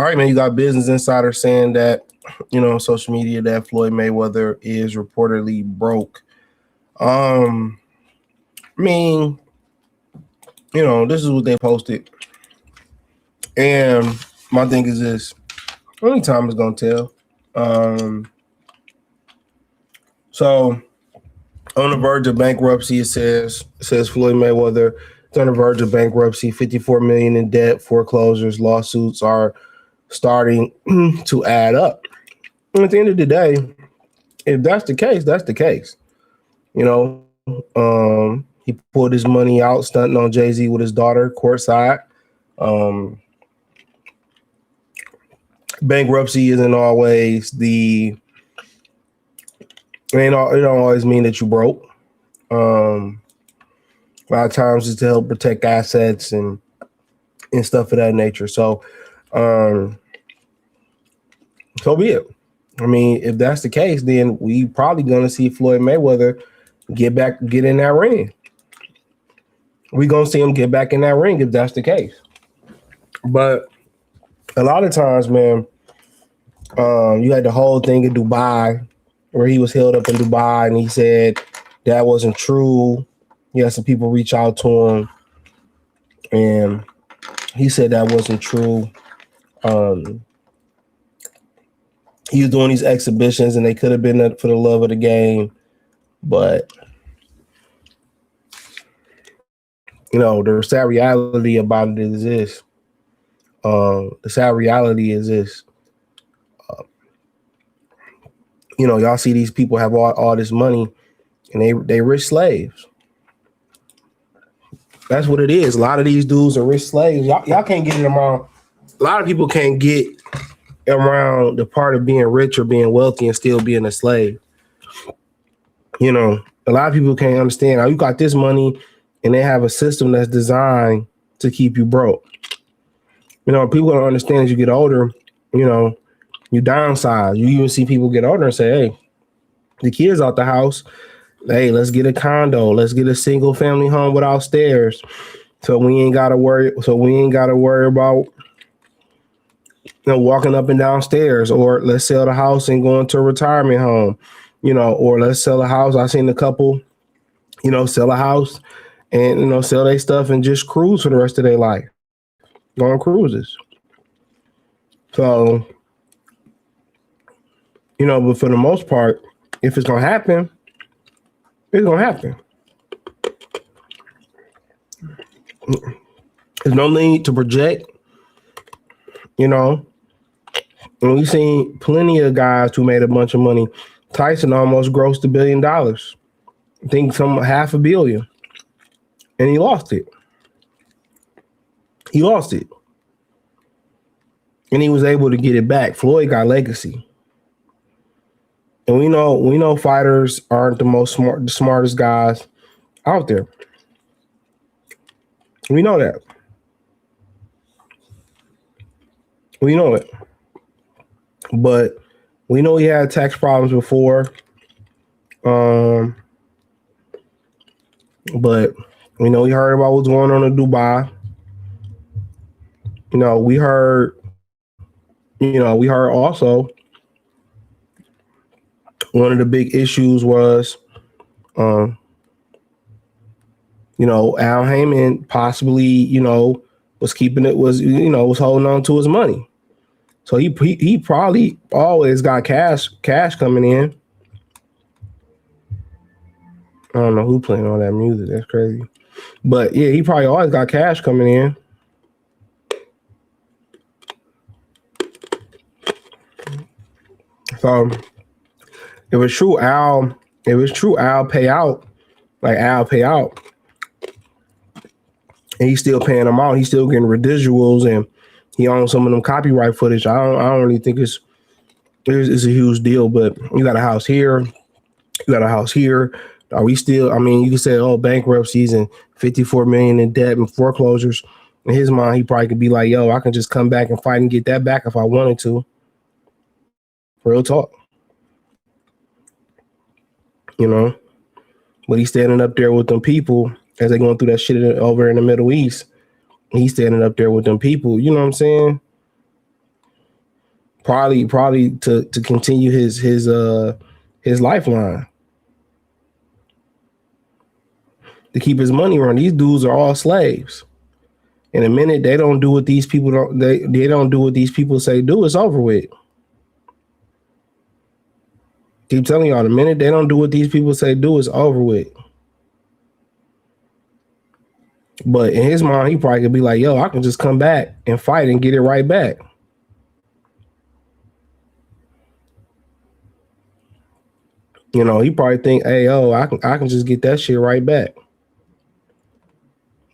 right, man. You got Business Insider saying that, on social media that Floyd Mayweather is reportedly broke. I mean, this is what they posted. And my thing is this: only time is gonna tell. So on the verge of bankruptcy, it says Floyd Mayweather is on the verge of bankruptcy, 54 million in debt, foreclosures, lawsuits are starting to add up. And at the end of the day, if that's the case, that's the case. He pulled his money out stunting on Jay-Z with his daughter courtside. Bankruptcy isn't always it don't always mean that you broke. A lot of times it's to help protect assets and stuff of that nature. So, so be it. I mean, if that's the case, then we probably going to see Floyd Mayweather get in that ring. We're going to see him get back in that ring if that's the case. But a lot of times, man, you had the whole thing in Dubai where he was held up in Dubai and he said that wasn't true. He had some people reach out to him and he said that wasn't true. He was doing these exhibitions and they could have been for the love of the game. But, the sad reality about it is this. The sad reality is this. Y'all see these people have all this money and they rich slaves. That's what it is. A lot of these dudes are rich slaves. Y'all can't get it around. A lot of people can't get around the part of being rich or being wealthy and still being a slave. A lot of people can't understand how you got this money and they have a system that's designed to keep you broke. People don't understand as you get older, you downsize. You even see people get older and say, hey, the kids out the house. Hey, let's get a condo. Let's get a single family home without stairs. So we ain't gotta worry about walking up and down stairs. Or let's sell the house and go into a retirement home. Or let's sell a house. I've seen a couple, sell a house and sell their stuff and just cruise for the rest of their life. Go on cruises. So but for the most part, if it's going to happen, it's going to happen. There's no need to project, And we've seen plenty of guys who made a bunch of money. Tyson almost grossed $1 billion. I think some $500 million. And he lost it. And he was able to get it back. Floyd got legacy. And we know fighters aren't the smartest guys out there. We know that. We know it. But we know he had tax problems before. But we know he heard about what's going on in Dubai. We heard also one of the big issues was, Al Heyman possibly, was holding on to his money. So he probably always got cash coming in. I don't know who playing all that music. That's crazy. But yeah, he probably always got cash coming in. So if it's true, Al pay out. And he's still paying them out. He's still getting residuals and he owns some of them copyright footage. I don't really think it's a huge deal, but you got a house here. You got a house here. Are we still, you can say, bankruptcies and 54 million in debt and foreclosures. In his mind, he probably could be like, yo, I can just come back and fight and get that back if I wanted to. Real talk. But he's standing up there with them people as they're going through that shit over in the Middle East. He's standing up there with them people. You know what I'm saying? Probably to continue his lifeline, to keep his money running. These dudes are all slaves. And the minute they don't do what these people they don't do what these people say do, it's over with. Keep telling y'all, the minute they don't do what these people say do, it's over with. But in his mind, he probably could be like, yo, I can just come back and fight and get it right back. You know, he probably think, hey, yo, I can just get that shit right back.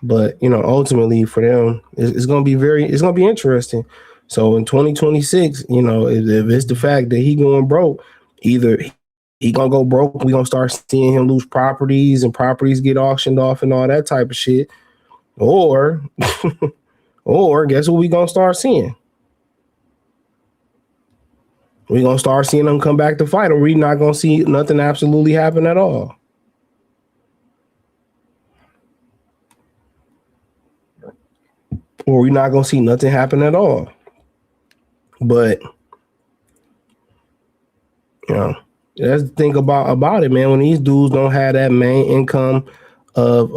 But, you know, ultimately for them, it's going to be interesting. So in 2026, you know, if it's the fact that he going broke, either he going to go broke, we going to start seeing him lose properties and properties get auctioned off and all that type of shit. Or, or guess what we going to start seeing? We're going to start seeing them come back to fight, or we're not going to see nothing absolutely happen at all. Or we're not going to see nothing happen at all. But, you know, that's the thing about it, man. When these dudes don't have that main income of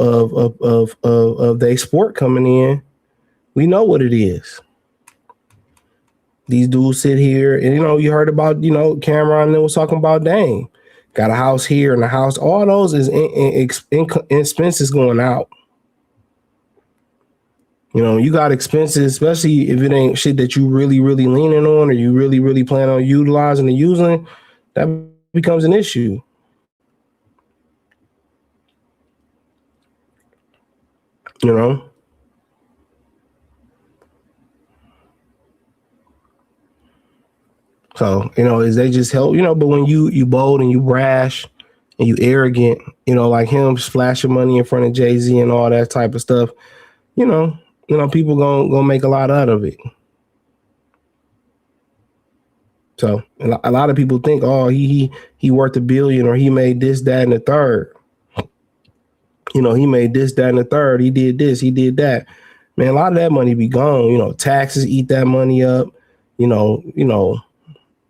their sport coming in, we know what it is. These dudes sit here, and you know, you heard about, you know, Cameron was talking about Dame. Got a house here and a house. All those is expenses going out. You know, you got expenses, especially if it ain't shit that you really, really leaning on, or you really, really plan on utilizing and using, that becomes an issue. You know? So, you know, is they just help, you know, but when you bold and you brash and you arrogant, you know, like him splashing money in front of Jay-Z and all that type of stuff, you know, people gonna make a lot out of it. So a lot of people think, oh, he worth $1 billion, or he made this, that, and the third. You know, he made this, that, and the third. He did this, he did that. Man, a lot of that money be gone. You know, taxes eat that money up. You know,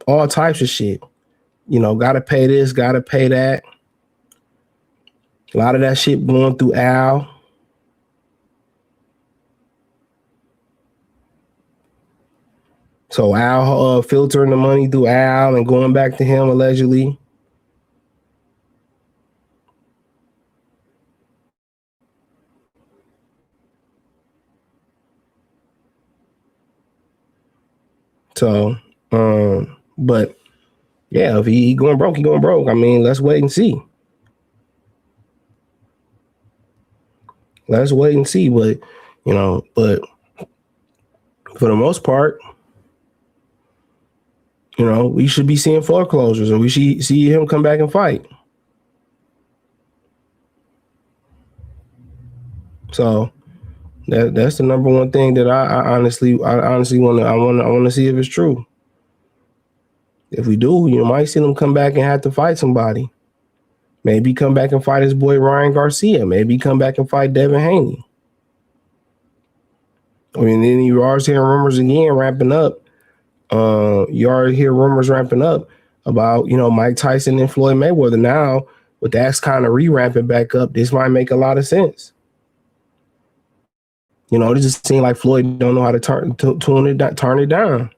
all types of shit. You know, gotta pay this, gotta pay that. A lot of that shit going through Al. So Al filtering the money through Al and going back to him allegedly. So, but yeah, if he going broke, he going broke. I mean, let's wait and see. Let's wait and see. But, you know, but for the most part, you know, we should be seeing foreclosures, or we should see him come back and fight. So that's the number one thing that I honestly want to see if it's true. If we do, you might see him come back and have to fight somebody. Maybe come back and fight his boy Ryan Garcia. Maybe come back and fight Devin Haney. I mean, then you are hearing rumors again ramping up. You already hear rumors ramping up about, you know, Mike Tyson and Floyd Mayweather. Now, with that kind of re-ramping back up, this might make a lot of sense. You know, it just seems like Floyd don't know how to turn it down.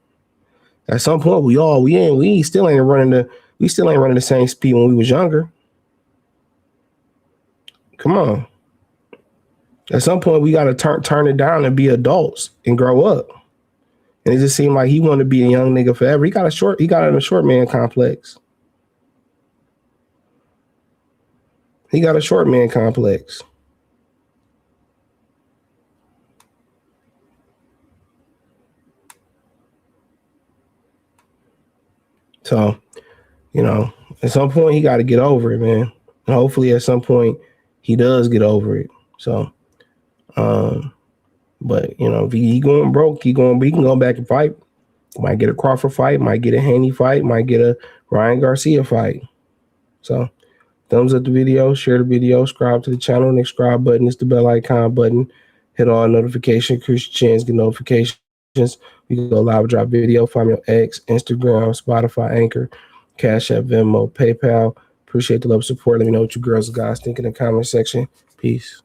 At some point, we still ain't running the same speed when we was younger. Come on. At some point, we got to turn it down and be adults and grow up. And it just seemed like he wanted to be a young nigga forever. He got a short man complex. He got a short man complex. So, you know, at some point he got to get over it, man. And hopefully at some point he does get over it. So, but you know, if he going broke, he can go back and fight. Might get a Crawford fight, might get a Haney fight, might get a Ryan Garcia fight. So, thumbs up the video, share the video, subscribe to the channel. Next subscribe button is the bell icon button. Hit all notifications, increase your chance, get notifications You can go live, drop video, find me on X, Instagram, Spotify, Anchor, Cash App, Venmo, PayPal. Appreciate the love and support. Let me know what you girls and guys think in the comment section. Peace.